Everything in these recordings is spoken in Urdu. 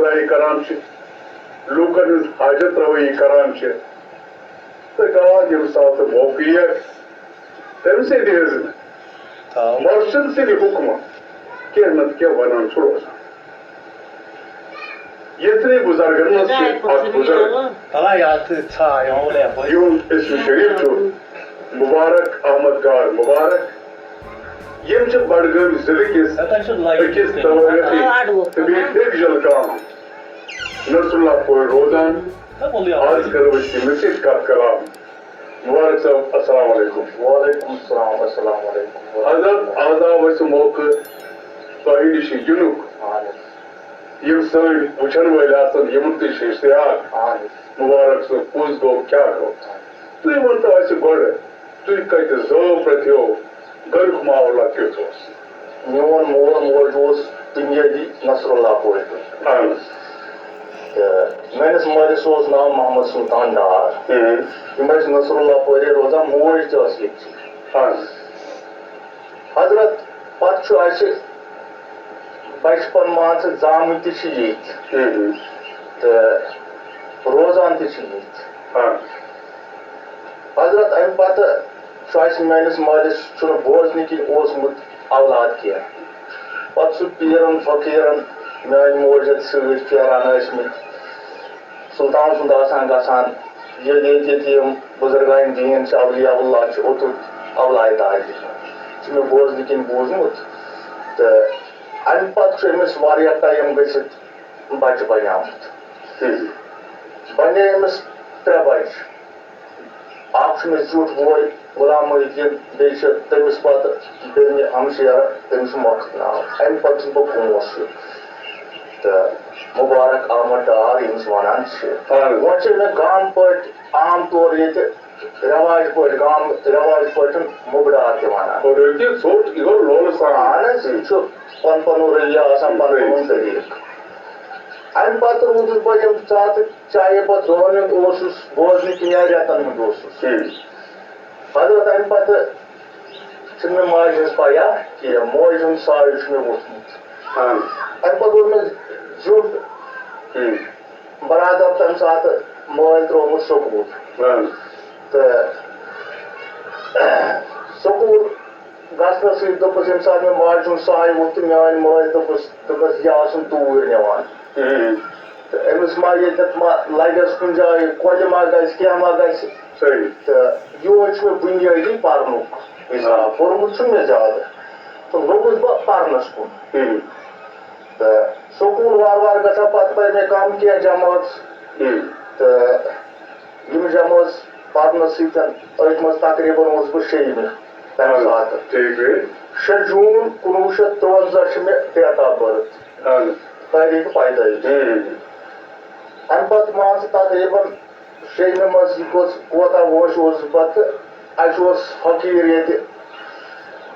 ادائی کران لوکن ہز حاجت روئی کران تو گاو یم سات موقع تم سے مرشد سند حکم کی نت کیا ونان روزان یتنی بزرگن بزرگ اسم شریف مبارک احمد گار مبارک یم بڈگام ضلع کس أکس توٲریخی ڈویژنل گام نصر اللہ پور روزان آج کرو تمس سۭتۍ کتھ کلام مبارک صاحب السلام علیکم وعلیکم السلام السلام علیکم حضرت آز آو اسہ موقع تۄہہِ نِش یِنُک یم سٲنۍ وٕچھن وٲلۍ آسن یِمن تہِ چھِ اشتیاق مبارک صٲب پوٚز گوٚو کیٛاہ گوٚو تُہۍ ؤنتو اَسہِ گۄڈٕ تُہۍ کتہِ زٲو پرٛتھیو گریُک ماحولہ کیُتھ اوس میون مول موج اوس بنیٲدی نصر اللہ پورِ اہن تہٕ میٲنِس مٲلِس اوس ناو محمد سلطان ڈار یِم ٲسۍ نصر اللہ پورے روزان موج تہِ ٲس ییٚتچی اہن حضرت پتہٕ چھُ اَسہِ بچپن مان ژٕ زامٕتۍ تہِ چھِ ییٚتۍ تہٕ روزان تہِ چھِ ییٚتۍ حضرت امہِ پتہٕ چھُ اَسہِ میٲنِس مٲلِس چھُنہٕ بوزنہٕ کِنۍ اوسمُت اولاد کینٛہہ پتہٕ سُہ پیٖرن فقیٖرن میٲنۍ موج ٲسۍ سۭتۍ پھیران ٲسمٕتۍ سلطان سُنٛد آسان گژھان ییٚلہِ ییٚتہِ یِم بُزرگان دیٖن چھِ اولیاء اللہ چھِ اوٚتُن اولاد تاجہِ چھُ مےٚ بوزنہٕ کِنۍ بوٗزمُت تہٕ امہِ پتہٕ چھُ أمِس واریاہ ٹایم گٔژھِتھ بچہِ بنیومُت بنے أمِس 3 بچہِ اکھ چھُ مےٚ زیُٹھ بوے غلام محی الدیٖن بیٚیہِ چھِ تٔمِس پتہٕ بیٚنہِ ہمشیرا تٔمِس چھُ مۄکھت ناو امہِ پتہٕ چھُس بہٕ پانٛژھ چھُ تہٕ مُبارک احمد ڈار ییٚمِس ونان چھِ وۄنۍ چھِ مےٚ گامہٕ پٲٹھۍ عام طور ییٚتہِ رٮ۪واج پٲٹھۍ رٮ۪واج پٲٹھۍ مُبڈار تہِ ونان اہن حظ یہِ چھُ پنُن پنُن رٔیہ آسان پنُن پنُن طریٖقہٕ امہِ پتہٕ روٗدُس بہٕ ییٚمہِ ساتہٕ چاہے بہٕ دۄہن ہُنٛد اوسُس بوزنہٕ کِنۍ یا رٮ۪تن ہُنٛد اوسُس حضرت امہِ پتہٕ چھِنہٕ مےٚ ماجہِ ہٕنٛز پیا کینٛہہ موجہِ ہُنٛد سایہِ چھُ مےٚ ووٚتھمُت امہِ پتہٕ اوس مےٚ زیُٹھ برادر تمہِ ساتہٕ مٲلۍ ترٛوومُت سکوٗل تہٕ سکوٗل گژھنہٕ سۭتۍ دوٚپُس ییٚمہِ ساتہٕ مےٚ ماجہِ ہُنٛد سایہِ ووٚتھ تہٕ میٲنۍ مٲلۍ دوٚپُس یہِ آسُن توٗرۍ نِوان تہٕ أمِس ما ییٚتٮ۪تھ ما لگٮ۪س کُنہِ جایہِ کۄلہِ ما گژھِ کینٛہہ ما گژھِ تہٕ یِہوے چھُ مےٚ بُنیٲدی پرنُک حِساب پوٚرمُت چھُنہٕ مےٚ زیادٕ تہٕ لوٚگُس بہٕ پرنس کُن تہٕ سکوٗل وارٕ وارٕ گژھان پتہٕ پرِ مےٚ کم کینٛہہ جمٲژ تہٕ یِم جمٲژ پرنہٕ سۭتۍ أتھۍ منٛز تقریٖباً اوسُس بہٕ 6مہِ تمہِ ساتہٕ 6 جوٗن 1953 چھِ مےٚ ڈیٹ آف بٔرٕتھ تٲریٖخ پیدٲیش امہِ پتہٕ مان ژٕ تقریٖباً 6مہِ منٛز یہِ کوتاہ ووش اوسُس پتہٕ اَسہِ اوس فقیٖر ییٚتہِ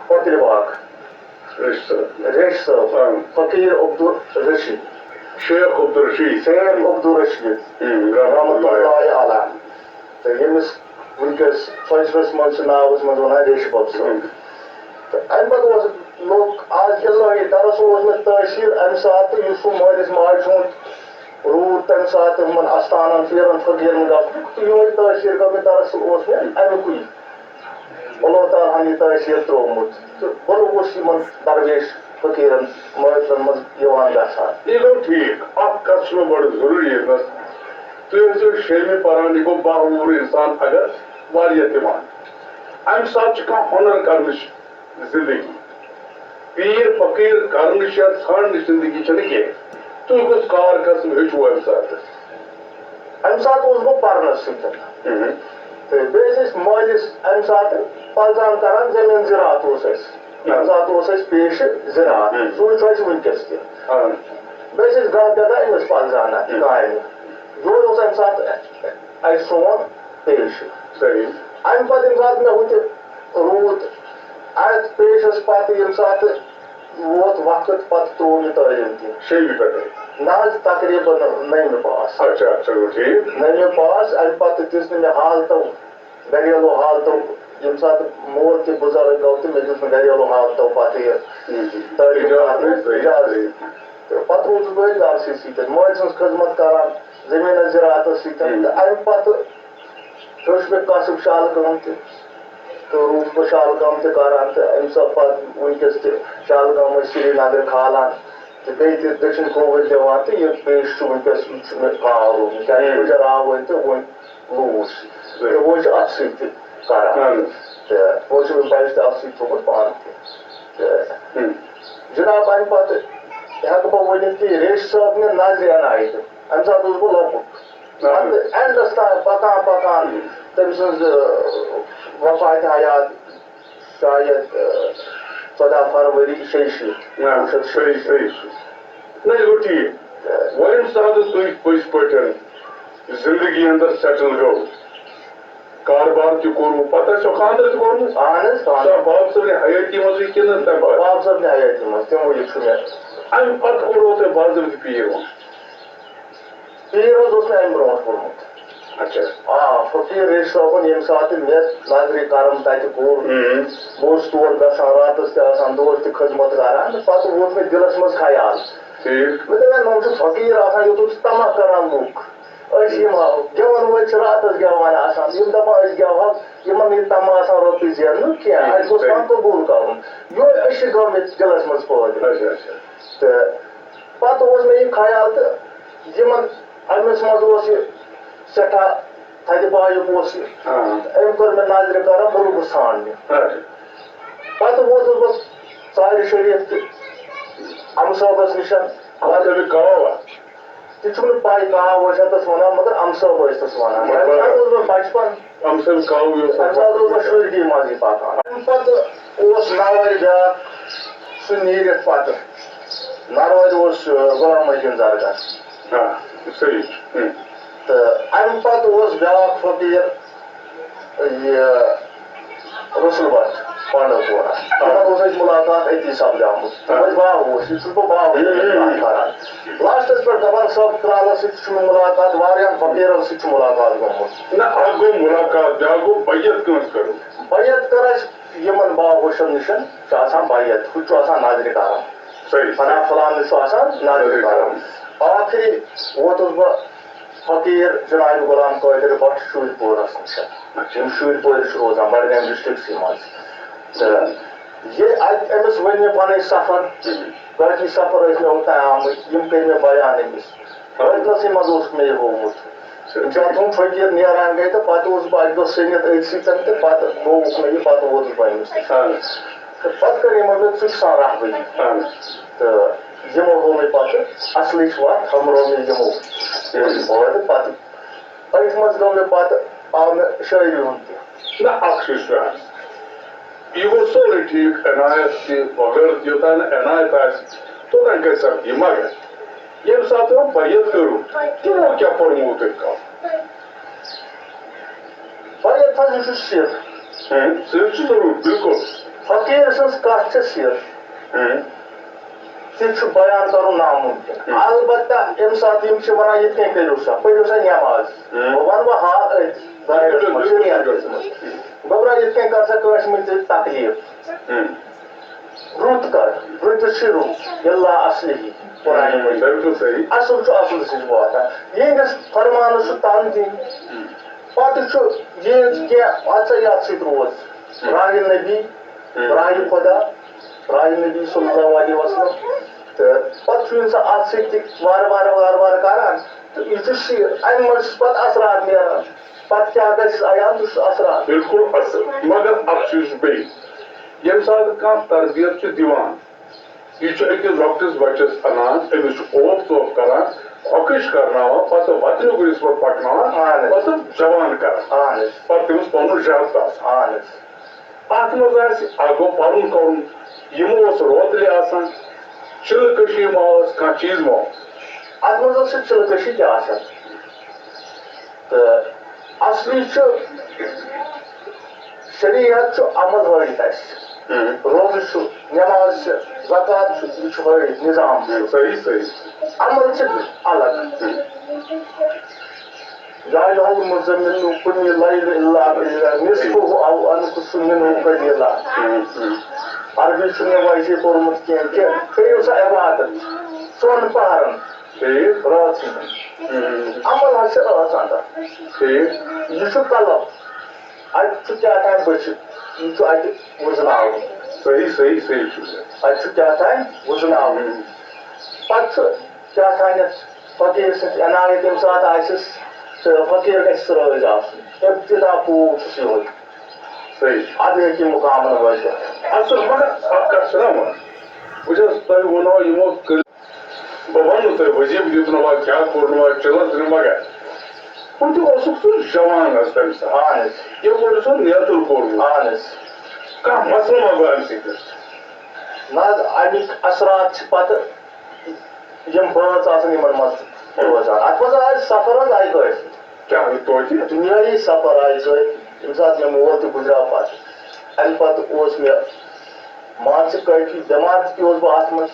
کۄکرِ باغ ریٚشۍ صٲب فقیٖر عبدالرشیٖد شیخ عبدالرشیٖد رحمتہ اللہ علیہ تہٕ ییٚمِس وٕنکیٚس فٲصلس منٛز چھُ ناوس منٛز ونان ریٚشۍ بب صٲب تہٕ امہِ پتہٕ اوس لوٚگ آز الہی دراصل اوس مےٚ تٲثیٖر امہِ ساتہٕ یُس سُہ مٲلِس ماجہِ ہُنٛد روٗد تمہِ ساتہٕ یِمن استانن پیٖرن فقیٖرن گژھنُک تہٕ یِہوے تٲثیٖر گوٚو مےٚ دراصل اوس مےٚ امیُکُے اللہ تعالیٰ ہن یہِ تٲثیٖر ترٛوومُت تہٕ بہٕ لوٚگُس یِمن درویش فقیٖرن مٲفِلن منٛز یِوان گژھان یہِ گوٚو ٹھیٖک اکھ کتھ چھِ مےٚ بڑٕ ضروٗری ییٚتنس تُہۍ ٲسِو 6مہِ پران یہِ گوٚو باوُر انسان اگر واریاہ تہِ ون امہِ ساتہٕ چھِ کانٛہہ ہۄنر کرنٕچ زندگی پیٖر فقیٖر کرنٕچ یا ژھانڈنٕچ زندگی چھنہٕ کینٛہہ تُہۍ کُس کار قسم ہیٚچھوٕ امہِ ساتہٕ امہِ ساتہٕ اوسُس بہٕ پرنس سۭتۍ تہٕ بیٚیہِ ٲسۍ أسۍ مٲلِس امہِ ساتہٕ پلزان کران زٔمیٖن زِراعت اوس اَسہِ ییٚمہِ ساتہٕ اوس اَسہِ پیشہٕ زِراعت سُے چھُ اَسہِ وٕنکیٚس تہِ بیٚیہِ ٲسۍ أسۍ گرٕ پٮ۪ٹھ أمِس پلزانان کامہِ یِہوے اوس امہِ ساتہٕ اَسہِ سون پیشہٕ امہِ پتہٕ ییٚمہِ ساتہٕ مےٚ ہُتہِ روٗد اتھ پیشس پتہٕ ییٚمہِ ساتہٕ ووت وقت پتہٕ ترٛوو مےٚ تعلیٖم تہِ 6مہِ پٮ۪ٹھٕے نہ حظ تقریٖباً 9مہِ پاس چلو ٹھیٖک 9مہِ پاس امہِ پتہٕ دِژ نہٕ مےٚ حالتو گریلوٗ حالتو ییٚمہِ ساتہٕ مول تہِ بُزرگ گوٚو تہٕ مےٚ دِژ نہٕ گریلوٗ حالتو پتہٕ یہِ تعلیٖم اِجازت پتہٕ روٗدُس بہٕ گرسٕے سۭتۍ مٲلۍ سٕنٛز خدمت کران زٔمیٖنَس زِراعتس سۭتۍ تہٕ اَمہِ پتہٕ ہیوٚچھ مےٚ کسٕب شالہٕ کٲم تہِ تہٕ روٗدُس بہٕ شالہٕ کٲم تہِ کران تہٕ اَمہِ ساتہٕ پتہٕ وٕنکٮ۪س تہِ شالہٕ کٲم ٲسۍ سرینگرٕ کھالان تہٕ بیٚیہِ تہِ دٔچھِنۍ کھووٕرۍ دِوان تہٕ یہِ پیش چھُ وٕنکٮ۪س یہِ چھُ مےٚ کاو روٗدمُت کیٛازِ بہٕ درٛاو وۄنۍ تہٕ وۄنۍ لوٗس تہٕ وۄنۍ چھُ اَتھ سۭتۍ تہِ کران تہٕ وۄنۍ چھُ مےٚ بچہِ تہِ اَتھ سۭتۍ تھوٚمُت پانہٕ تہِ تہٕ جِناب اَمہِ پتہٕ ہٮ۪کہٕ بہٕ ؤنِتھ کہِ ریشہِ صٲب مےٚ نظرِ اَنایہِ تہٕ اَمہِ ساتہٕ اوسُس بہٕ لۄکُٹ پتہٕ اینڈس تام پکان پکان تٔمۍ سٕنٛز وفاتِ حیات شاید 14 فروری 1966 نہ یہ گو ٹھیک وۄنۍ ساتہٕ تُہۍ پٔزۍ پٲٹھۍ زندگی اندر سیٹل گوٚو کاربار تہِ کوٚروٕ پتہٕ ٲسِو خانٛدر تہِ کوٚرمُت اہن حظ باب صٲبنہِ حیٲتی منٛزٕے کِنہٕ تَمہِ پتہٕ باب صٲبنہِ حیٲتی منٛز تَمہِ موٗجوٗب چھُ مےٚ اَمہِ پتہٕ کوٚروٕ تۄہہِ باضٲبطہٕ پیٖر وۄنۍ پیٖر حظ اوس مےٚ اَمہِ برونٛٹھ کوٚرمُت اچھا آ فقیٖر ریشہِ صٲبن ییٚمہِ ساتہٕ مےٚ نظرِ کرم تتہِ کوٚر بہٕ اوسُس تور گژھان راتس تہِ آسان دۄہس تہِ خدمت کران پتہٕ ووت مےٚ دِلس منٛز خیال مےٚ دوٚپ نۄم چھُ فقیٖر آسان یوٚت چھُ تما کران لُکھ أسۍ یِم گٮ۪ون وٲلۍ چھِ راتس گٮ۪وان آسان یِم دپان أسۍ گٮ۪وہو یِمن یہِ تما آسان رۄپیہِ زیننُک کینٛہہ اَسہِ گوٚژھ کانٛہہ قبوٗل کرُن یہوے أسۍ گوٚو مےٚ دِلس منٛز پٲدٕ تہٕ پتہٕ اوس مےٚ یہِ خیال تہٕ یِمن أمِس منٛز اوس یہِ سٮ۪ٹھاہ تھدِ بایُک اوس یہِ أمۍ کٔر مےٚ نظرِ کرم بہٕ لوٚگُس ژھانٛڈنہِ پتہٕ ووتُس بہٕ ژارِ شریٖف تہِ اَمہٕ صٲبس نِش تہِ چھُم نہٕ پاے کاو ٲسۍ اَتس وَنان مگر اَمہٕ صٲب ٲسۍ تَس وَنان تَمہِ ساتہٕ اوس مےٚ بچپن تَمہِ ساتہٕ اوس مےٚ شُرگی منٛزٕے پکان اَمہِ پتہٕ اوس نوارِ بیٛاکھ سُہ نیٖرِتھ پتہٕ نروارِ اوس غلام محدیٖن درگاہ تہٕ اَمہِ پتہٕ اوس بیٛاکھ فقیٖر یہِ رسول بٹ پانڈو پورہ تَتھ اوس اَسہِ مُلاقات أتی سپدیٛومُت تِم ٲسۍ باوُس یہِ چھُس بہٕ باوُس کران لاسٹس پٮ۪ٹھ دپان صٲب کرالس سۭتۍ چھُ مےٚ مُلاقات واریاہن فقیٖرن سۭتۍ چھُ مُلاقات گوٚمُت نہ اکھ گوٚو مُلاقات بیٛاکھ گوٚو بیعت کٲنٛسہِ کٔرٕو بیعت کٔر اَسہِ یِمن باوُشن نِش چھُ آسان بیعت ہُہ چھُ آسان نظرِ کران فنا فلان چھُ آسان نظرِ کران آخری ووتُس بہٕ فقیٖر جناب غلام قٲدر بٹ شوٗرۍ پورس نِش یِم شوٗرۍ پورِ چھِ روزان بڈگامہِ ڈسٹرکسٕے منٛز تہٕ یہِ اَتہِ أمِس ؤنۍ مےٚ پنٕنۍ سفر کٲفی سفر ٲسۍ مےٚ اوٚتام آمٕتۍ یِم کٔرۍ مےٚ بیان أمِس ٲدنَسٕے منٛز اوسُکھ مےٚ یہِ ہوومُت ییٚمہِ ساتہٕ ہُم فقیٖر نیران گٔے تہٕ پتہٕ اوسُس بہٕ اَکہِ دۄہ سٔنِتھ أتھۍ سۭتۍ تہٕ پتہٕ ہووُکھ مےٚ یہِ پتہٕ ووتُس بہٕ أمِس نِش تہٕ پتہٕ کٔر یِمو مےٚ ژٕ چھُ آسان رہبٔری تہٕ یِمو ہوو مےٚ پتہٕ اصلٕچ وَتھ تھوٚمرو مےٚ یِمو پٲدٕ پتہٕ أتھۍ منٛز گوٚو مےٚ پتہٕ آو مےٚ شٲعری ہُنٛد تہِ نہ اکھ چیٖز چھُ یہِ گوٚو سورُے ٹھیٖک عنایت تہِ مگر یوٚتانۍ نہٕ عنایت آسہِ توٚتانۍ گژھِ سپدی مگر ییٚمہِ ساتہٕ تِمو بیعت کٔرٕو تِمو کیٛاہ پوٚرمُت تۄہہِ کَم بیعت حظ یہِ چھُ سِر سُہ چھُ ضروٗر بِلکُل فقیٖر سٕنٛز کتھ چھِ سِر تہِ چھُ بیان کرُن نامُمکِن البتہ ییٚمہِ ساتہٕ یِم چھِ ونان یِتھ کٔنۍ کٔرِو سا پٔرِو سا نٮ۪ماز بہٕ ونہٕ بہٕ حال أتھۍ دایرس منٛز شریعتس منٛز گوٚبرا یِتھ کٔنۍ کر سا کٲنٛسہِ منٛز ژٕ تکلیٖف رُت کر رُتِس چھُ رُت اِلا اصلِحی قرآنہِ مجیٖد اصل چھُ اصل سۭتۍ واتان یِہنٛدِس فرمانس چھُ تن دِنۍ پتہٕ چھُ یِہنٛز کینٛہہ اَژ سا یتھ سۭتۍ روز راہِ نبی راہِ خۄدا راہِ نبی صلی اللہ علیہ وسلم تہٕ پتہٕ چھُ اِنسان اتھ سۭتۍ تہِ وارٕ وارٕ کران تہٕ یہِ چھُ شیٖر امہِ منٛز چھُ پتہٕ اثرات نیران پتہٕ کیٛاہ گژھِ عیان سُہ چھُ اثرات بِلکُل اصل مگر افسوٗس چھُ بیٚیہِ ییٚمہِ ساتہٕ کانٛہہ تربیت چھُ دِوان یہِ چھُ أکِس لۄکٹِس بچس انان أمِس چھُ اوپ ژوپ کران خۄکٕش کرناوان پتہٕ وتنہِ گُرِس پٮ۪ٹھ پکناوان پتہٕ جوان کران پتہٕ تٔمِس پنُن شرط آسان اتھ منٛز آسہِ اکھ گوٚو پرُن کرُن یِمو اوس روتلہِ آسان چِلہٕ کٔشی ما ٲس کانٛہہ چیٖز ما اوس اتھ منٛز ٲس سُہ چِلہٕ کٔشی تہِ آسان تہٕ اصلی چھُ شریعت چھُ عمل ہٲوِتھ اَسہِ روزٕ چھُ نٮ۪ماز چھِ زکات چھُ یہِ چھُ ہٲوِتھ نظام صحیح عمل چھِ الگ یا ایُہا المُزَمِّلُ قُمِ اللَّیلَ إِلَّا قَلِیلًا نِصْفَهُ أَوْ انقُصْ مِنْهُ قَلِیلًا عربی چھُ مےٚ ویسے پوٚرمُت کینٛہہ کہِ کٔرِو سا عبادت ژۄن پہرن ٹھیٖک رٲژ ہٕنٛدۍ عمل حظ چھِ رٲژ انٛدر ٹھیٖک یہِ چھُ طلب اَتہِ چھُ کیٛاہ تام بٔچھِتھ یہِ چھُ اَتہِ وٕزناوُن صحیح صحیح صحیح چھُ اَتہِ چھُ کیٛاہ تام وٕزناوُن پتہٕ چھُ کیٛاہ تانٮ۪تھ فقیٖر سٕنٛز عنایت ییٚمہِ ساتہٕ آسٮ۪س تہٕ فقیٖر گژھِ رٲضۍ آسُن ابتدا پوٗر چھُس یِہوے صحیح اَدٕ ہیٚکہِ یہِ مُقامن وٲتِتھ اصل مگر اکھ کتھ چھِ نا وۄنۍ بہٕ چھُس تۄہہِ ووٚنو یِمو کٔرِتھ بہٕ وَنہٕ تۄہہِ وظیٖفہٕ دیُتنوا کیٛاہ کوٚرنوا چِلس دِنہٕ مگر وۄنۍ تہِ اوسُکھ ژٕ جوان حظ تَمہِ ساتہٕ اہن حظ یپٲرۍ اوسُکھ نیتُل کوٚرمُت اہن حظ کانٛہہ مسلہٕ ما گوٚو اَمہِ سۭتۍ نہ حظ اَمِکۍ اثرات چھِ پتہٕ یِم بٲژ آسان یِمن منٛز روزان اَتھ منٛز آے سفر حظ آیہِ گٲڑۍ کیٛاہ توتہِ دُنیٲیی سفر آیہِ گٲڑۍ ییٚمہِ ساتہٕ مےٚ مول تہِ گُزریو پتہٕ اَمہِ پتہٕ اوس مےٚ مان ژٕ کٲفی بٮ۪مار تہِ پیوس بہٕ اَتھ منٛز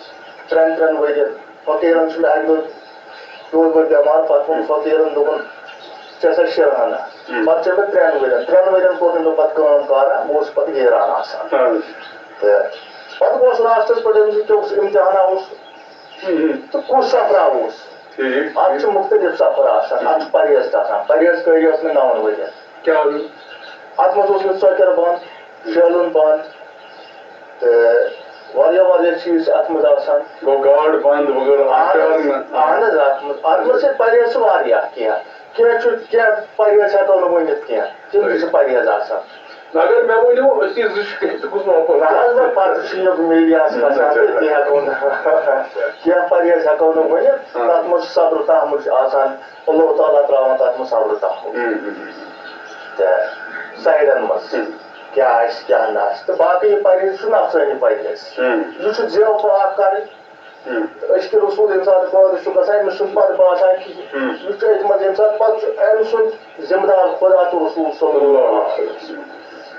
3 ؤرین فقیٖرن چھُ مےٚ اَکہِ دۄہ پیوس بہٕ بٮ۪مار پتہٕ ووٚن فقیٖرن دوٚپُن ژےٚ سا شِرہنا پتہٕ چھِ مےٚ 3 ؤرین 3 ؤرین کوٚر نہٕ مےٚ پتہٕ کٲم کارا بہٕ اوسُس پتہٕ گیران آسان تہٕ پتہٕ اوس لاسٹس پٮ۪ٹھ أمِس کیٛاہ امتحانا اوس تہٕ کُس سفرا اوس اَتھ چھُ مُختٔلِف سفر آسان اَتھ چھُ پرہیز تہِ آسان پرہیز کٲری ٲس مےٚ 9 ؤرین کیٛاہ اَتھ منٛز اوس مےٚ ژۄکیر بنٛد شیلُن بنٛد تہٕ واریاہ چیٖز چھِ اَتھ منٛز آسان گوٚو گاڈ بنٛد وغیرہ اہن حظ اَتھ منٛز چھِ پرہیز چھِ واریاہ کینٛہہ چھُ کینٛہہ پرہیز ہٮ۪کو نہٕ ؤنِتھ کینٛہہ تِم تہِ چھِ پرہیز آسان اگر مےٚ ؤنِو أسۍ زٕ چھِ ژٕ کُس واپس اہن حظ پتہٕ چھُ یہِ میٖڈیاہس گژھان تہٕ تہِ ہٮ۪کو نہٕ کینٛہہ پرہیز ہٮ۪کو نہٕ ؤنِتھ تتھ منٛز چھُ صبر تحمُل چھُ آسان اللہ تعالیٰ تراوان تتھ منٛز صبر تحمُل تہٕ سایڈن منٛز کیٛاہ آسہِ کیٛاہ نہٕ آسہِ تہٕ باقٕے یہِ پرہیز چھُ نفسٲنی پرہیز یہِ چھُ زیو پاک کَرٕنۍ أسۍ کہِ رسوٗل ییٚمہِ ساتہٕ پٲدٕ چھُ گژھان أمِس چھُنہٕ پتہٕ باسان کِہیٖنۍ یہِ چھُ أتھۍ منٛز ییٚمہِ ساتہٕ پتہٕ چھُ أمۍ سُنٛد ذِمہٕ دار خۄدا تہٕ رسوٗل صلی اللہ علیہ وسلم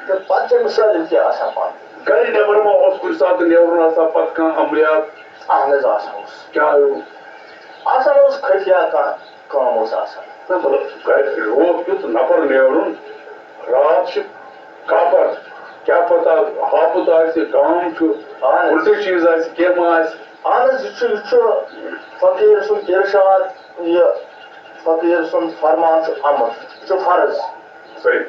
تہٕ پتہٕ چھِ أمِس سٲلِم کینٛہہ آسان پانہٕ گرِ نٮ۪بر ما اوس کُنہِ ساتہٕ نیرُن آسان پتہٕ کانٛہہ عملیات اہن حظ آسان اوس کیٛاہ آسان اوس خفیہ کانٛہہ کٲم اوس آسان گرِ روز کیُتھ نفر نیرُن راتھ چھِ کاپر کیٛاہ پتہ ہاپُت آسہِ گام چھُ اُلٹہٕ چیٖز آسہِ کیٚنٛہہ ما آسہِ اہن حظ یہِ چھُ فقیٖر سُنٛد اِرشاد یہِ فقیٖر سُنٛد فرمان چھُ امر یہِ چھُ فرض صحیح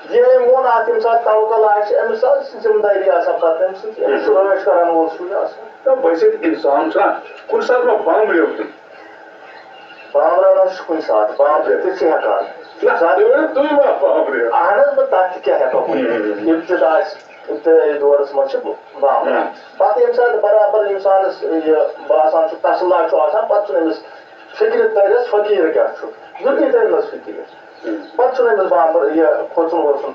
یہِ أمۍ ووٚن اَتھ ییٚمہِ ساتہٕ توکل آسہِ أمِس حظ چھِ ذِمہٕ دٲری آسان پتہٕ أمۍ سٕنٛز أمِس چھُ رٲچھ کران وول سُے آسان بٲسِتھ اِنسان چھُنا کُنہِ ساتہٕ ما بامبریو تہِ بامبران حظ چھُ کُنہِ ساتہٕ بامبرِتھ تہِ چھِ ہٮ۪کان تُہۍ ما بامبریو اہن حظ بہٕ تتھ تہِ کیٛاہ ہٮ۪کو ؤنِتھ ابتدا آسہِ ابتدٲیی دورس منٛز چھِ بامبران پتہٕ ییٚمہِ ساتہٕ برابر اِنسانس یہِ باسان چھُ تسلا چھُ آسان پتہٕ چھُنہٕ أمِس فِکرِ ترٮ۪س فقیٖر کیٛاہ چھُ یُتُے ترٮ۪س فِکرِ پتہٕ چھُنہٕ أمِس بامبر یہِ کھوژُن ووژُن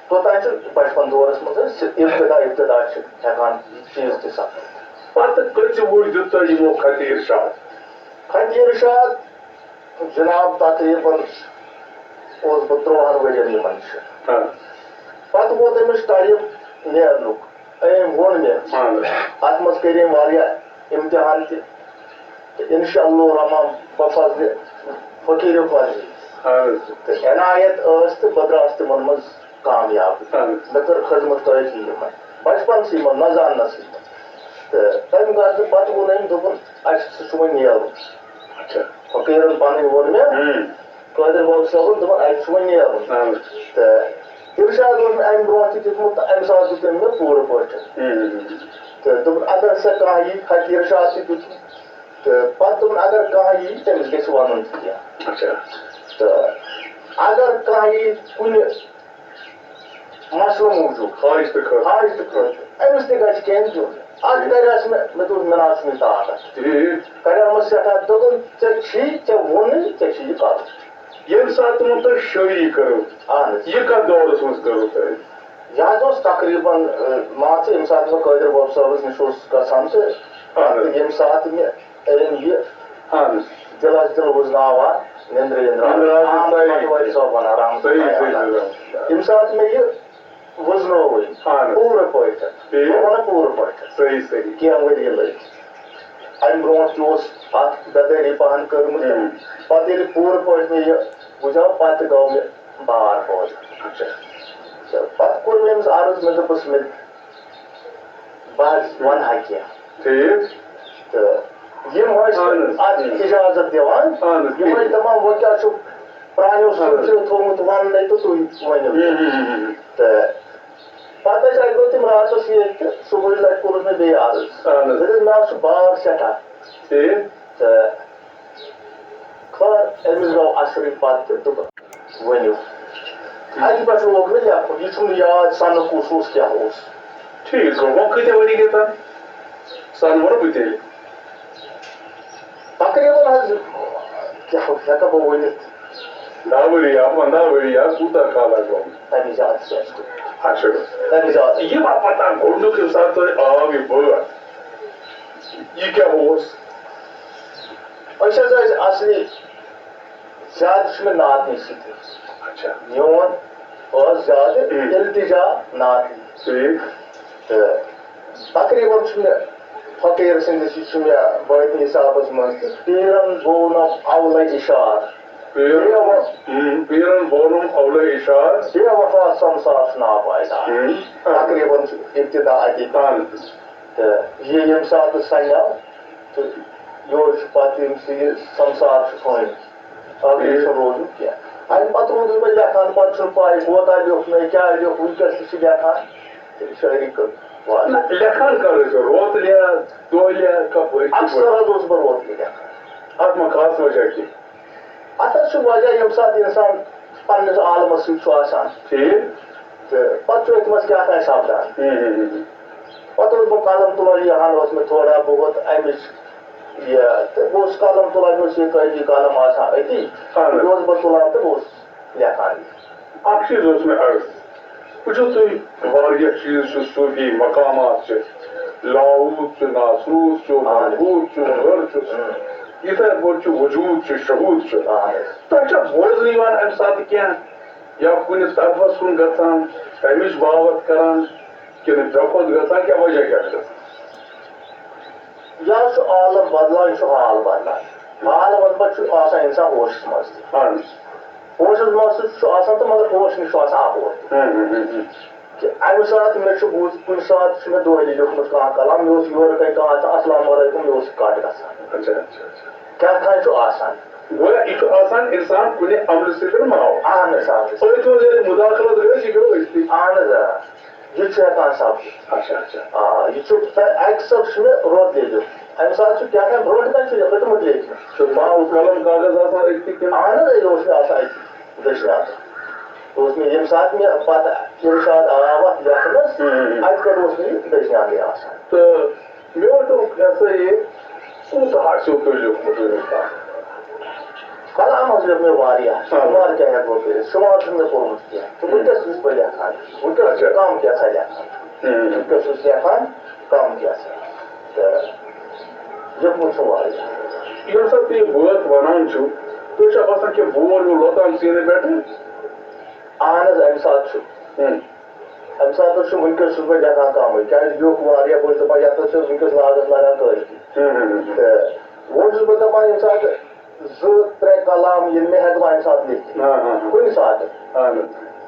توٚتانۍ چھُ بچپن دورس منٛز أسۍ ابتدا چھِ ہٮ۪کان چیٖز تہِ سپدِتھ پتہٕ کٔژِ وُہٕرۍ دیُت تۄہہِ یِمو خطِ اِرشاد خطِ اِرشاد جناب تقریٖباً اوسُس بہٕ 13 ؤرین یِمن چھِ پتہٕ ووت أمِس ٹایم نیرنُک أمۍ ووٚن مےٚ اتھ منٛز کٔرۍ أمۍ واریاہ امتحان تہِ تہٕ انشاء اللہ رحمان بفضلِ فقیٖر فضلہِ تہٕ عنایت ٲس تہٕ بہٕ درٛاس تِمن منٛز کامیاب مےٚ کٔر خدمت کٲفی یِمن بچپنسٕے منٛز نوزانسٕے منٛز تہٕ تمہِ غرضہٕ پتہٕ ووٚن أمۍ دوٚپُن اَسہِ چھُ وۄنۍ نیرُن فقیٖرن پنٕنۍ ووٚن مےٚ قٲدر باب صٲبن دوٚپُن اَسہِ چھُ وۄنۍ نیرُن تہٕ اِرشاد اوس مےٚ اَمہِ برونٛٹھ تہِ دیُتمُت تہٕ اَمہِ ساتہٕ دیُت أمۍ مےٚ پوٗرٕ پٲٹھۍ تہٕ دوٚپُن اگر سا کانٛہہ یی خطِ اِرشاد تہِ دیُتمُت تہٕ پتہٕ دوٚپُن اگر کانٛہہ یی تٔمِس گژھِ وَنُن تہِ کینٛہہ تہٕ اگر کانٛہہ یی کُنہِ مسلہٕ موٗجوٗب حاجتہٕ خٲطرٕ أمِس تہِ گژھِ کینٛہہ دیُن اَتھ کریس مےٚ دوٚپ مےٚ نہ چھُنہٕ طاقت کریمس سٮ۪ٹھاہ دوٚپُن ژےٚ چھی ژےٚ ووٚنُے ژےٚ چھی یہِ کَرُن ییٚمہِ ساتہٕ تِمو تۄہہِ شٲعری کٔرٕو اہن حظ یہِ کتھ دورس منٛز کٔرٕو تۄہہِ یہِ حظ اوس تقریٖباً مان ژٕ ییٚمہِ ساتہٕ بہٕ قٲدر باب صٲبس نِش اوسُس گژھان تہٕ ییٚمہِ ساتہٕ مےٚ أمۍ یہِ دِلس دِل وُزناوان نیٚنٛدرِ صٲب ونان رحمتُ ییٚمہِ ساتہٕ مےٚ یہِ وُزنووٕے پوٗرٕ پٲٹھۍ بہٕ وَنہٕ پوٗرٕ پٲٹھۍ کینٛہہ ؤری لٔگۍ اَمہِ برونٛٹھ تہِ اوس اَتھ بٮ۪دٲری پہن کٔرمٕژ پتہٕ ییٚلہِ پوٗرٕ پٲٹھۍ مےٚ یہِ وُچھو پتہٕ گوٚو مےٚ بار پٲدٕ تہٕ پتہٕ کوٚر مےٚ أمِس عرض مےٚ دوٚپُس مےٚ بہٕ حظ وَنہٕ ہا کینٛہہ یم ات اجازت دِوان یم دپان وۄنۍ کیٛاہ چھُ پرٛانیو سوٗنٛچِو تھوٚومُت وَننَے تہٕ تُہۍ ؤنِو تہٕ پَتہٕ ٲسۍ اَکہِ دۄہ تِم راتَس ییٚتہِ تہٕ صُبحٕچ لَٹہِ کوٚرُکھ مےٚ بیٚیہِ عرض دوٚپُکھ مےٚ حظ چھُ باغ سٮ۪ٹھاہ تہٕ خٲر أمِس گوٚو اَصرٕے پَتہٕ تہٕ دوٚپُن ؤنِو اَتہِ پٮ۪ٹھ لوگ مےٚ لیکھُن یہِ چھُم نہٕ یاد سَنہٕ کُس اوس کیٛاہ اوس ٹھیٖک گوٚو وۄنۍ کۭتیاہ ؤری گٔے تَتھ سَن وَنہٕ بہٕ تیٚلہِ تقریٖباً حظ کیٛاہ ہٮ۪کہٕ بہٕ ؤنِتھ 10 ؤری یا 15 ؤری یا کوٗتاہ کال آسہِ گوٚمُت تَمہِ زیادٕ چھِ اَسہِ اچھا تَمہِ زیادٕ یہِ ما پَتہ گۄڈنیُک ییٚمہِ ساتہٕ تۄہہِ آو یہِ بٲتھ یہِ کیٛاہ اوس أسۍ حظ ٲسۍ اَصلی زیادٕ چھُ مےٚ ناتنٕے سۭتۍ اچھا میون اوس زیادٕ اِلتِجا ناتنٕے ٹھیٖک تہٕ تقریٖباً چھُ مےٚ فقیٖر سٕنٛدِس یہِ چھُ مےٚ بٲطنی حِسابَس منٛز تہٕ پیٖرَن گوٚونم اَولَے اِشار پیٖرَن بونُم اولَے اِشار بے وفا سمسار چھُ ناو پایدار تقریٖباً چھُ اِبتدا اَتی تہٕ یہِ ییٚمہِ ساتہٕ سَنیو تہٕ یورٕ چھُ پَتہٕ ییٚمِس یہِ سمسار چھُ تھٲومٕتۍ باقٕے چھُنہٕ روٗدمُت کیٚنٛہہ اَمہِ پَتہٕ روٗدُس بہٕ لیکھان پَتہٕ چھُنہٕ پَے کوتاہ لیوٚکھ مےٚ کیٛاہ لیوٚکھ وٕنکٮ۪س تہِ چھِ لیکھان تہٕ شٲعری کٔر لیکھان کر ٲسۍ روتلہِ دۄہلہِ کَپٲرۍ اَکثر حظ اوسُس بہٕ روتلہِ لیکھان اَتھ ما خاص وجہ کینٛہہ اَتھ حظ چھُ وجہ ییٚمہِ ساتہٕ اِنسان پنٛنِس عالمَس سۭتۍ چھُ آسان ٹھیٖک تہٕ پَتہٕ چھُ أتھۍ منٛز کیٛاہ تانۍ سَپدان پَتہٕ اوسُس بہٕ قلم تُلان یہِ ہن اوس مےٚ تھوڑا بہت اَمِچ یہِ تہٕ بہٕ اوسُس قلم تُلان مےٚ اوس یہِ قٲعدی قلم آسان أتی یہِ اوسُس بہٕ تُلان تہٕ بہٕ اوسُس لیکھان اکھ چیٖز اوس مےٚ عرض وٕچھِو تُہۍ واریاہ چیٖز چھِ صوٗفی مقامات چھِ لاہوٗد چھُ ناسروٗد چھُ محبوٗد چھُ غر چھُ یِتھَے پٲٹھۍ چھُ وجوٗد چھُ شہوٗد چھُ تۄہہِ چھا بوزنہٕ یِوان اَمہِ ساتہٕ کیٚنٛہہ یا کُنہِ طرفس کُن گژھان تَمِچ باوت کران کِنہٕ ژےٚ کھۄتہٕ گژھان کیٛاہ وجہ کیٛاہ چھُ گژھان یا چھُ عالم بدلان یہِ چھُ حال بدلان حال بدلہٕ چھُ آسان اِنسان ہوشَس منٛز تہِ ہوشَس منٛز تہِ چھُ آسان تہٕ مگر ہوش نِش چھُ آسان اَپور کہِ اَمہِ ساتہٕ مےٚ چھُ بوٗزِتھ کُنہِ ساتہٕ چھُ مےٚ دۄہلی لیوٚکھمُت کانٛہہ کلام مےٚ اوس یورٕ کَنۍ کانٛہہ تہٕ اَسلامُ علیکُم مےٚ اوس کَٹ گژھان کیٛاہ تام چھُ آسان گویا یہِ چھُ آسان اِنسان کُنہِ عملہٕ سۭتۍ ماو اہن حظ أتھۍ منٛز ییٚلہِ مُداخلت گٔے یہِ گوٚو أسۍ اہن حظ یہِ چھُ ہٮ۪کان سَپدِتھ اچھا اچھا آ یہِ چھُ اَکہِ ساتہٕ چھُ مےٚ روتلہِ لیوٚکھمُت اَمہِ ساتہٕ چھُ کیٛاہ تام برونٛٹھ کَنۍ چھُ لیوٚکھمُت لیکھِتھ چھُ ماوُس قلم کاغذ آسان أتھی کِنہٕ اہن حظ یہِ اوس مےٚ آسان أتھی دٔچھنہِ اَتھٕ اوس مےٚ ییٚمہِ ساتہٕ مےٚ پَتہٕ اِرشاد آو اَتھ لیکھنَس اَتہِ پٮ۪ٹھ اوس مےٚ یہِ دٔچھنہِ اَتھٕے آسان تہٕ مےٚ ؤنۍتو یہِ ہسا یہِ کوٗتاہ آسیو تۄہہِ لیوٚکھمُت وٕنیُک کلام حظ لیوٚکھ مےٚ واریاہ شُمار کیٛاہ ہٮ۪کہٕ بہٕ کٔرِتھ شُمار چھُنہٕ مےٚ کوٚرمُت کیٚنٛہہ تہٕ وٕنکٮ۪س چھُس بہٕ لیکھان وٕنکٮ۪س چھُ کَم کینٛژھا لیکھان وٕنکٮ۪س چھُس لیکھان کَم کینٛژھا تہٕ لیوٚکھمُت چھُ واریاہ ییٚمہِ ساتہٕ تُہۍ یہِ بٲتھ وَنان چھُو تُہۍ چھا باسان کہِ بور ہیوٗ لۄتان سیٖنہٕ پٮ۪ٹھٕ اہن حظ اَمہِ ساتہٕ چھُ اَمہِ ساتہٕ حظ چھُ وٕنکٮ۪س چھُس بہٕ لیکھان کَمٕے کیٛازِ لیوٚکھ واریاہ بہٕ چھُس دَپان یَتھ حظ چھِ وٕنکٮ۪س لاگَتھ لگان کٲلۍ تہٕ وۄنۍ چھُس بہٕ دَپان ییٚمہِ ساتہٕ 2-3 کلام یِم مےٚ ہٮ۪کہٕ بہٕ اَمہِ ساتہٕ لیکھِتھ کُنہِ ساتہٕ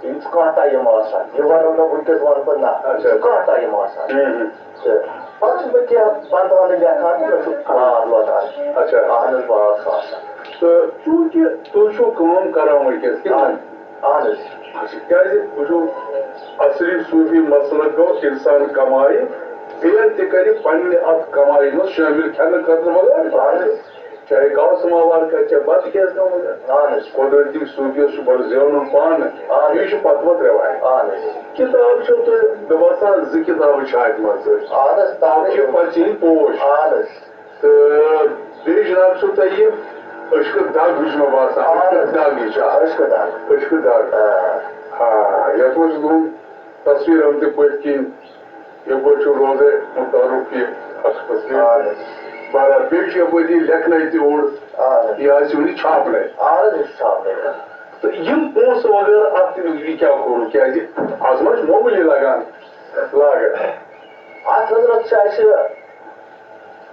یِم چھُ کانٛہہ ٹایم آسان یہِ وَنو نہٕ وٕنکٮ۪س وَنہٕ بہٕ نہ یہِ چھُ کانٛہہ ٹایم آسان تہٕ پَتہٕ چھُس بہٕ کیٚنٛہہ بنٛدوانہٕ لیکھان تہٕ مےٚ چھُ بار واتان اہن حظ بار چھُ آسان تہٕ چوٗنٛکہِ تُہۍ چھُو کٲم کران وٕنکٮ۪س اہن حظ کیٛازِ وٕچھو اصلی صوٗفی مسلک گوٚو اِنسان کمایہِ بیٚیہِ تہِ کرِ پننہِ اَتھ کمایہِ منٛز شٲمِل کھٮ۪نہٕ خٲطرٕ مگر چاہے گاو سماوار کرِ چاہے بتہٕ کھٮ۪س کانٛہہ قۄدرتی صوٗفیَس چھُ بڑٕ زینُن پانہٕ یہِ چھُ پتہٕ وَتہٕ رٮ۪وایت کِتاب چھو تۄہہِ مےٚ باسان 2 کِتابہٕ چھِ اَتہِ منٛز اکھ چھِ پَژھِنۍ پوش تہٕ بیٚیہِ جِناب چھُو تۄہہِ یہِ أشکہٕ دگ ہِش مےٚ باسان دگ یہِ چھِ أشکہٕ دگ یَتھ منٛز چھُ تُہُنٛد تصویٖر آمژٕ پٔتھۍ کِنۍ یَپٲرۍ چھُ روزے مُتعلق یہِ بہرحال بیٚیہِ چھُ یَپٲرۍ یہِ لیکھنَے تہِ اوٚڑ یہِ آسہِ وٕنہِ چھاپنَے تہٕ یِم پونٛسہٕ وغٲرٕ اَتھ یہِ کیٛاہ کوٚرُو کیٛازِ آز ما چھُ معموٗلی لگان لاگَتھ اَتھ حضرت چھُ اَسہِ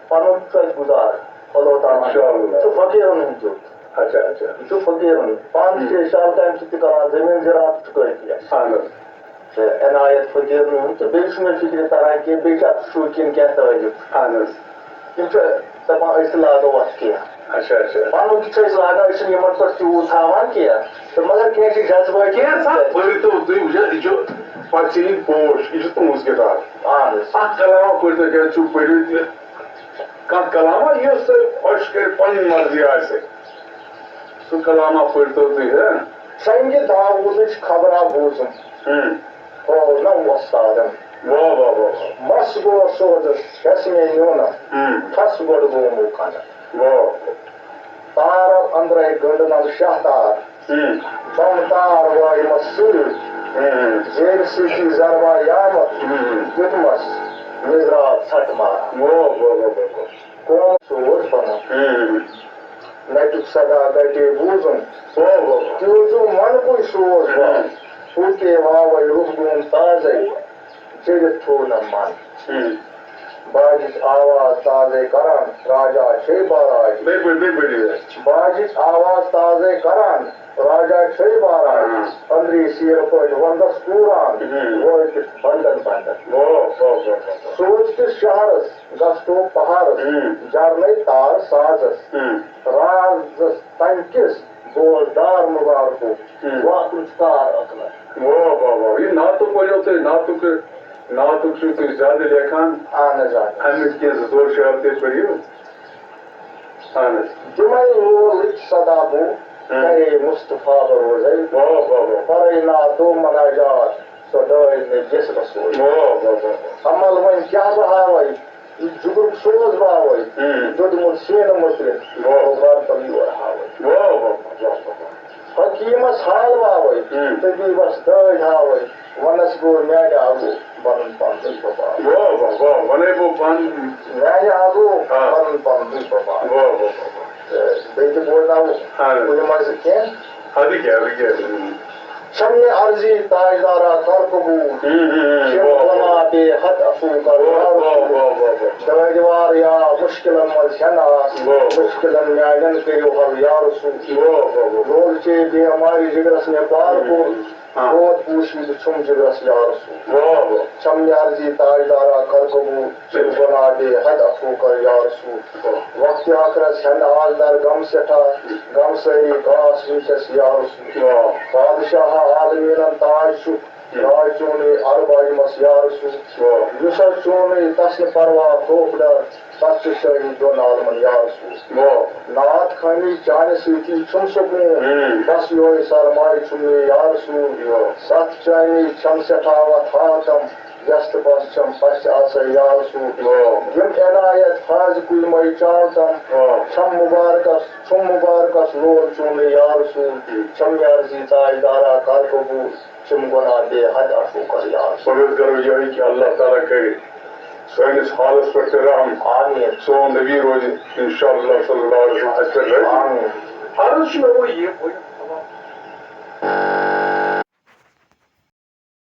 پَنُن چھُ اَسہِ گُزارٕ اللہ تعالیٰ چھُ فقیٖرَن ہُنٛد تیُتھ یہِ چھُ فقیٖرَن پانہٕ چھِ شال کامہِ سۭتۍ تہِ کران زٔمیٖن زِراعت چھُ کٲفی اَسہِ تہٕ عنایت فقیٖرَن ہُنٛد تہٕ بیٚیہِ چھُ مےٚ فِکرِ تران کہِ بیٚیہِ چھِ اَتھ شوقیٖن کیٚنٛہہ تعلیٖم یِم چھِ دپان أسۍ لاگو اَتھ کینٛہہ اچھا اچھا پَنُن تہِ چھِ أسۍ لاگان أسۍ چھِنہٕ یِمن پٮ۪ٹھ تیوٗت تھاوان کینٛہہ تہٕ مگر کینٛہہ چھِ جذبٲتی کینٛہہ سا پٔرۍتو تُہۍ وٕچھان یہِ چھُ پتہٕ چھِ یہِ پوش یہِ چھِ تُہٕنٛز کِتاب اہن حظ اکھ کلامہ پٔرۍتو کیٛازِ چھُو پٔرِو تہِ کانٛہہ کلامہ یُس تۄہہِ خۄش کَرِ پنٕنۍ مرضی آسہِ سُہ کلامہ پٔرۍتو تُہۍ ہہ سنگہِ داوودٕچ خبرا بوٗزُم ہوونم وۄستادن واہ واہ واہ مس گوٚو سودس ہٮ۪س مےٚ نیوٗنہٕ تھس گۄڈٕ گوٚو مُکھن واہ تارو أنٛدرَے گٔنٛڈنم شاہ تار بم تار وایمس سۭتۍ زیرِ سۭتی زروا یامت دیُتمس نِزرا ژھٹہٕ مارا واہ واہ واہ قوم سوز بنم نَٹیُک صدا گٹے بوٗزُم واہ واہ تیوٗزُم ونکُے سوز بن پھوٗٹے واوے روح گوم تازے چٔرِتھ تھوٚونم من باجِچ آواز تازے کران راجا چھے باراج بیٚیہِ پٔرِو باجِچ آواز تازے کران راجا چھے باراج أنٛدری سیٖرٕ پٲٹھۍ ونٛدس کوٗران وٲتِتھ بنٛدن بنٛدن واہ واہ واہ سوٗزکِس شہرس گژھو پہارس جرنے تار سازس رازس تمہِ کِس بوز دار مُبارکو واتُن تار اکلر واہ واہ واہ یہِ نعتُک ؤنِو تُہۍ نعتُک چھِو تُہۍ زیادٕ لیکھان اہن حظ اَمِکۍ کینٛہہ زٕ ژور شعر تہِ پٔرِو اہن حظ تِمے لولٕچ صدا بو کرے مصطفیٰ بروزے واہ واہ واہ پرے نعتو مناجات سۄ ڈٲلۍ مےٚ جسمس سوز واہ واہ واہ عمل وۄنۍ کیٛاہ بہٕ ہاوے یہِ جُگرُک سوز باوے دیُتمُت سیٖنہٕ مُژرِتھ برتن یور ہاوے واہ واہ واہ حکیٖمس حال واوے طبیٖبس دٲدۍ ہاوے ونس گوٚو میانہِ اگو بنُن پنُن ببا واہ واہ واہ ونے بہٕ پانہٕ میانہِ اگو بنُن پنُن ببا واہ واہ واہ تہٕ بیٚیہِ تہِ بوزناوو کُنہِ منٛزٕ کینٛہہ اَدٕ کیٛاہ چھم مےٚ عرضی تاجدارا کر قبوٗل ونا بے حد افوٗ کر دٲدِوار یا مُشکِلن منٛز ہٮ۪نہٕ آس مُشکِلن میانٮ۪ن کٔرِو حل یا رسوٗل لول چے بیمارِ جگرس مےٚ پار کوٚر دود پوٗشِد چھُم جگرس یا رسوٗل چھم مےٚ عرضی تاجدارا کر قبوٗل ونا بے حد افوٗ کر یا رسوٗل وقتہِ آخرس ہٮ۪نہٕ آز در غم سٮ۪ٹھاہ غم سٲری کاس وٕنکٮ۪س یا رسوٗل بادشاہ عالمیٖنن تاج چھُکھ راج چونے ارباجمس یا رسوٗل یُس حظ چونے تس نہٕ پرواہ خوف ڈر تس چھُ شٲہی دۄن عالمن یا رسوٗل نعت خٲمی چانہِ سۭتی چھُم سکوٗن بس یہوے سرمایہِ چھُم مےٚ یا رسوٗل ستھ چانے چھم سٮ۪ٹھاہ وتھ ہاکم یس تہٕ بس چھم پژھِ آسے یا رسوٗل یِم عنایت فاضِ کُلمے چاوتم چھُم مُبارکس لول چونے یا رسوٗل چھم مےٚ عرضی تاجدارا کر قبوٗل چھِم گۄناہ بے حد افوٗ کر یا رسوٗل پَگہہ کرو یِہوٚے کہِ اللہ تعالیٰ کرِ سٲنِس حالس پٮ۪ٹھ تہِ رحم آمیٖن سون نبی روزِ اِنشاء اللہ صلی اللہ علیہ وسلم اَسہِ پٮ۪ٹھ رحم آمیٖن عرض چھُ مےٚ وۄنۍ یہِ